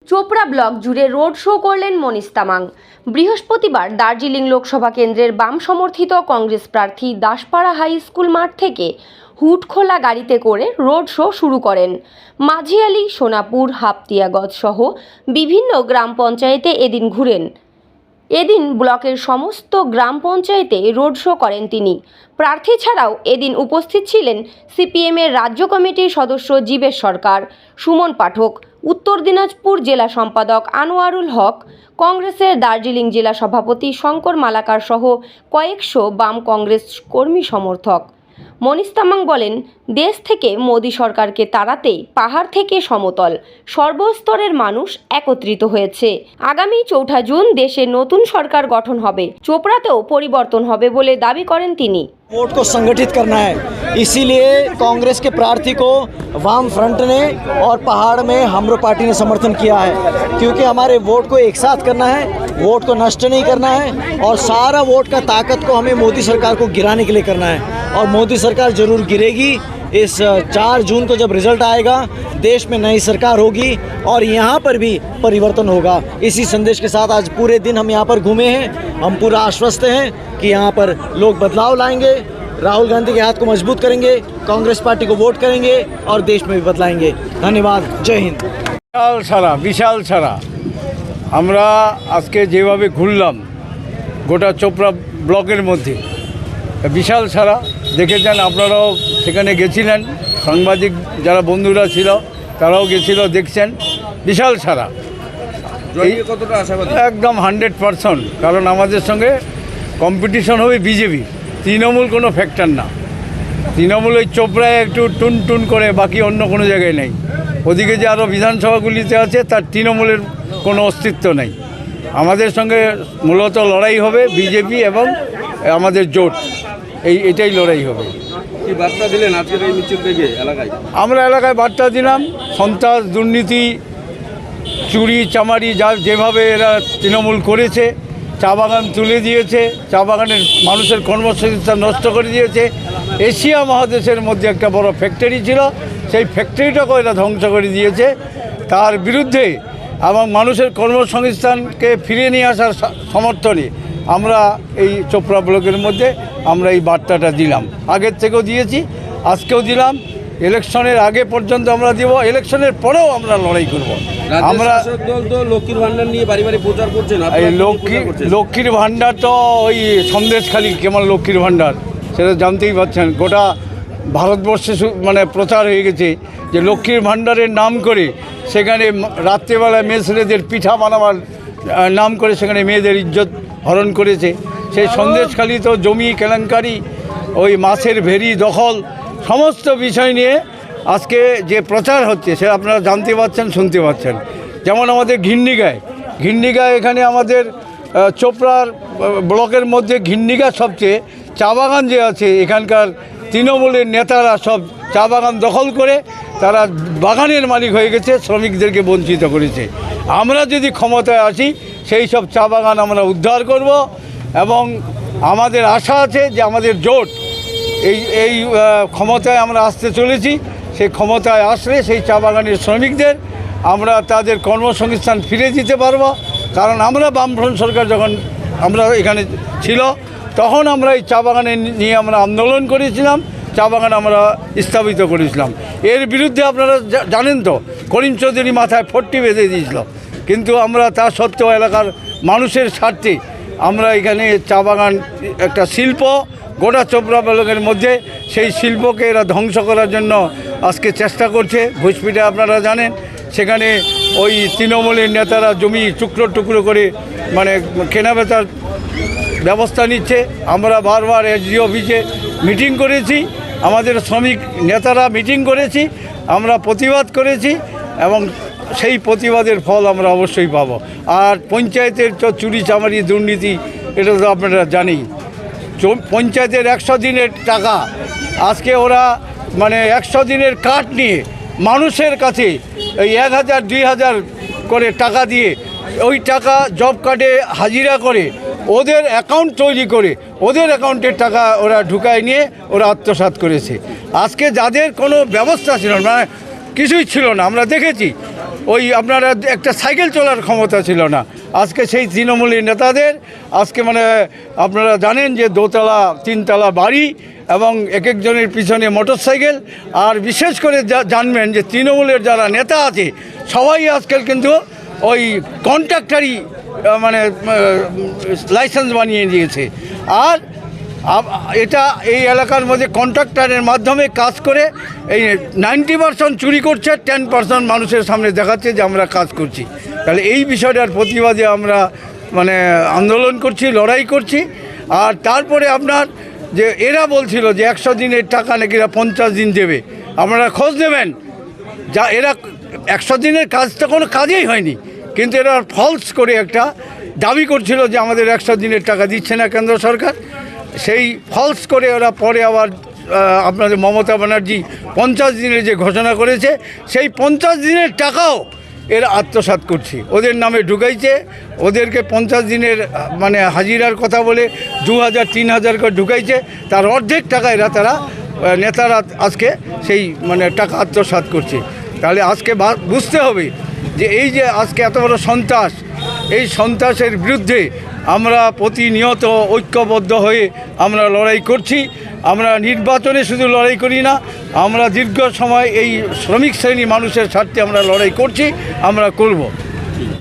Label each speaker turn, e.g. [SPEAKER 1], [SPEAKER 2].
[SPEAKER 1] Chopra block জুড়ে road show করলেন মনীষ তামাং। বৃহস্পতিবার দার্জিলিং লোকসভা কেন্দ্রের বাম সমর্থিত কংগ্রেস প্রার্থী দাসপাড়া হাই স্কুল মাঠ থেকে হুডখোলা গাড়িতে করে রোড শো শুরু করেন। মাঝিয়ালি, সোনাপুর, হাপতিয়াগজ সহ বিভিন্ন গ্রাম পঞ্চায়েতে এদিন ঘুরেন। এদিন ব্লকের সমস্ত গ্রাম পঞ্চায়েতে রোড শো করেন তিনি। প্রার্থী ছাড়াও এদিন উপস্থিত ছিলেন সিপিএমের রাজ্য কমিটির সদস্য জীবেশ সরকার, সুমন পাঠক, উত্তর দিনাজপুর জেলা সম্পাদক আনোয়ারুল হক, কংগ্রেসের দার্জিলিং জেলা সভাপতি শঙ্কর মালাকার সহ কয়েকশো বাম কংগ্রেস কর্মী সমর্থক। মনীষ তামাং বলেন, দেশ থেকে মোদী সরকারকে তাড়াতে পাহাড় থেকে সমতল সর্বস্তরের মানুষ একত্রিত হয়েছে। আগামী 4 জুন দেশে নতুন সরকার গঠন হবে, চোপড়াতেও পরিবর্তন হবে বলে দাবি করেন তিনি।
[SPEAKER 2] वोट को संगठित करना है, इसीलिए कांग्रेस के प्रार्थी को वाम फ्रंट ने और पहाड़ में हमरो पार्टी ने समर्थन किया है, क्योंकि हमारे वोट को एक साथ करना है, वोट को नष्ट नहीं करना है और सारा वोट का ताकत को हमें मोदी सरकार को गिराने के लिए करना है। और मोदी सरकार जरूर गिरेगी। इस 4 जून को जब रिजल्ट आएगा, देश में नई सरकार होगी और यहाँ पर भी परिवर्तन होगा। इसी संदेश के साथ आज पूरे दिन हम यहाँ पर घूमे हैं। हम पूरा आश्वस्त हैं कि यहाँ पर लोग बदलाव लाएंगे, राहुल गांधी के हाथ को मजबूत करेंगे, कांग्रेस पार्टी को वोट करेंगे और देश में भी बदलाएंगे। धन्यवाद, जय हिंद।
[SPEAKER 3] বিশাল ছাড়া আমরা আজকে যেভাবে ঘুরলাম গোটা চোপড়া ব্লকের মধ্যে, বিশাল ছাড়া দেখেছেন, আপনারাও সেখানে গেছিলেন, সাংবাদিক যারা বন্ধুরা ছিল তারাও গেছিল, দেখছেন বিশাল ছাড়া।
[SPEAKER 4] কতটা আশাবাদী?
[SPEAKER 3] একদম 100%, কারণ আমাদের সঙ্গে কম্পিটিশন হবে বিজেপি, তৃণমূল কোনো ফ্যাক্টর না। তৃণমূল ওই চোপড়ায় একটু টুন টুন করে, বাকি অন্য কোনো জায়গায় নেই। ওদিকে যে আরও বিধানসভাগুলিতে আছে তার তৃণমূলের কোনো অস্তিত্ব নেই। আমাদের সঙ্গে মূলত লড়াই হবে বিজেপি এবং আমাদের জোট, এটাই লড়াই হবে।
[SPEAKER 4] কি বার্তা দিলেন আজকের এই মিছিল থেকে এলাকায়?
[SPEAKER 3] আমরা এলাকায় বার্তা দিলাম, সন্ত্রাস, দুর্নীতি, চুরি চামারি যেভাবে এরা তৃণমূল করেছে, চা বাগান তুলে দিয়েছে, চা বাগানের মানুষের কর্মসংস্থান নষ্ট করে দিয়েছে। এশিয়া মহাদেশের মধ্যে একটা বড় ফ্যাক্টরি ছিল, সেই ফ্যাক্টরিটাকেও এরা ধ্বংস করে দিয়েছে। তার বিরুদ্ধে এবং মানুষের কর্মসংস্থানকে ফিরিয়ে নিয়ে আসার সমর্থনে আমরা এই চোপড়া ব্লকের মধ্যে আমরা এই বার্তাটা দিলাম। আগের থেকেও দিয়েছি, আজকেও দিলাম। ইলেকশনের আগে পর্যন্ত আমরা দিব, ইলেকশনের পরেও আমরা লড়াই করব। আমরা
[SPEAKER 4] দল তো লক্ষ্মীর ভান্ডার নিয়ে বাড়ি বাড়ি প্রচার করছেন।
[SPEAKER 3] এই লক্ষ্মীর ভান্ডার তো ওই সন্দেশখালী কেমন লক্ষ্মীর ভান্ডার, সেটা জানতেই পারছেন। গোটা ভারতবর্ষে মানে প্রচার হয়ে গেছে যে লক্ষ্মীর ভান্ডারের নাম করে সেখানে রাত্রেবেলায় মেয়ে ছেলেদের পিঠা বানাবার নাম করে সেখানে মেয়েদের ইজ্জত হরণ করেছে। সেই সন্দেশখালী তো জমি কেলেঙ্কারি, ওই মাছের ভেরি দখল, সমস্ত বিষয় নিয়ে আজকে যে প্রচার হচ্ছে সে আপনারা জানতে পারছেন, শুনতে পাচ্ছেন। যেমন আমাদের ঘিন্ডিগায় এখানে আমাদের চোপড়ার ব্লকের মধ্যে ঘিন্ডিগা সবচেয়ে চা বাগান যে আছে, এখানকার তৃণমূলের নেতারা সব চা বাগান দখল করে তারা বাগানের মালিক হয়ে গেছে, শ্রমিকদেরকে বঞ্চিত করেছে। আমরা যদি ক্ষমতায় আসি সেই সব চা বাগান আমরা উদ্ধার করব এবং আমাদের আশা আছে যে আমাদের জোট এই ক্ষমতায় আমরা আসতে চলেছি। সেই ক্ষমতায় আসলে সেই চা বাগানের শ্রমিকদের আমরা তাদের কর্মসংস্থান ফিরে দিতে পারব। কারণ আমরা বামফ্রন্ট সরকার যখন আমরা এখানে ছিল তখন আমরা এই চা বাগানে নিয়ে আমরা আন্দোলন করেছিলাম, চা বাগান আমরা স্থাপিত করেছিলাম। এর বিরুদ্ধে আপনারা জানেন তো, করিম চৌধুরী মাথায় 40 বেঁধে দিয়েছিল, কিন্তু আমরা তা সত্ত্বেও এলাকার মানুষের স্বার্থে আমরা এখানে চা বাগান একটা শিল্প গোটা চোপড়া ব্লকের মধ্যে, সেই শিল্পকে এরা ধ্বংস করার জন্য আজকে চেষ্টা করছে। ভুসপিঠে আপনারা জানেন, সেখানে ওই তৃণমূলের নেতারা জমি টুকরো টুকরো করে মানে কেনাবেচার ব্যবস্থা নিচ্ছে। আমরা বারবার এসডিও অফিসে মিটিং করেছি, আমাদের শ্রমিক নেতারা মিটিং করেছি, আমরা প্রতিবাদ করেছি এবং সেই প্রতিবাদের ফল আমরা অবশ্যই পাবো। আর পঞ্চায়েতের চুরি চামারি দুর্নীতি এটা তো আপনারা জানেই। পঞ্চায়েতের 100 দিনের টাকা আজকে ওরা মানে 100 দিনের কার্ড নিয়ে মানুষের কাছে এই 1000 2000 করে টাকা দিয়ে ওই টাকা জব কার্ডে হাজিরা করে ওদের অ্যাকাউন্ট তৈরি করে ওদের অ্যাকাউন্টের টাকা ওরা ঢুকায় নিয়ে ওরা আত্মসাৎ করেছে। আজকে যাদের কোনো ব্যবস্থা ছিল না, মানে কিছুই ছিল না, আমরা দেখেছি ওই আপনারা একটা সাইকেল চলার ক্ষমতা ছিল না। আজকে সেই তৃণমূলী নেতাদের আজকে মানে আপনারা জানেন যে দোতলা তিনতলা বাড়ি এবং এক একজনের পিছনে মোটরসাইকেল। আর বিশেষ করে জানবেন যে তৃণমূলের যারা নেতা আছে সবাই আজকাল কিন্তু ওই কন্ট্রাক্টারি মানে লাইসেন্স বানিয়ে দিয়েছে। আর এটা এই এলাকার মধ্যে কন্ট্রাক্টরের মাধ্যমে কাজ করে এই 90% চুরি করছে, 10% মানুষের সামনে দেখাচ্ছে যে আমরা কাজ করছি। তাহলে এই বিষয়টার প্রতিবাদে আমরা মানে আন্দোলন করছি, লড়াই করছি। আর তারপরে আপনার যে এরা বলছিল যে 100 দিনের টাকা নাকি এরা 50 দিন দেবে, আপনারা খোঁজ নেবেন যা এরা 100 দিনের কাজটা কোনো কাজেই হয়নি, কিন্তু এরা ফলস করে একটা দাবি করছিল যে আমাদের 100 দিনের টাকা দিচ্ছে না কেন্দ্র সরকার। সেই ফলস করে ওরা পরে আবার আপনাদের মমতা ব্যানার্জি 50 দিনের যে ঘোষণা করেছে সেই 50 দিনের টাকাও এরা আত্মসাৎ করছে, ওদের নামে ঢুকাইছে। ওদেরকে 50 দিনের মানে হাজিরার কথা বলে 2000-3000 করে ঢুকাইছে, তার অর্ধেক টাকা তারা নেতারা আজকে সেই মানে টাকা আত্মসাৎ করছে। তাহলে আজকে বুঝতে হবে যে এই যে আজকে এত বড় সন্ত্রাস, এই সন্ত্রাসের বিরুদ্ধে আমরা প্রতিনিয়ত ঐক্যবদ্ধ হয়ে আমরা লড়াই করছি। আমরা নির্বাচনে শুধু লড়াই করি না, আমরা দীর্ঘ সময় এই শ্রমিক শ্রেণী মানুষের স্বার্থে আমরা লড়াই করছি, আমরা করব।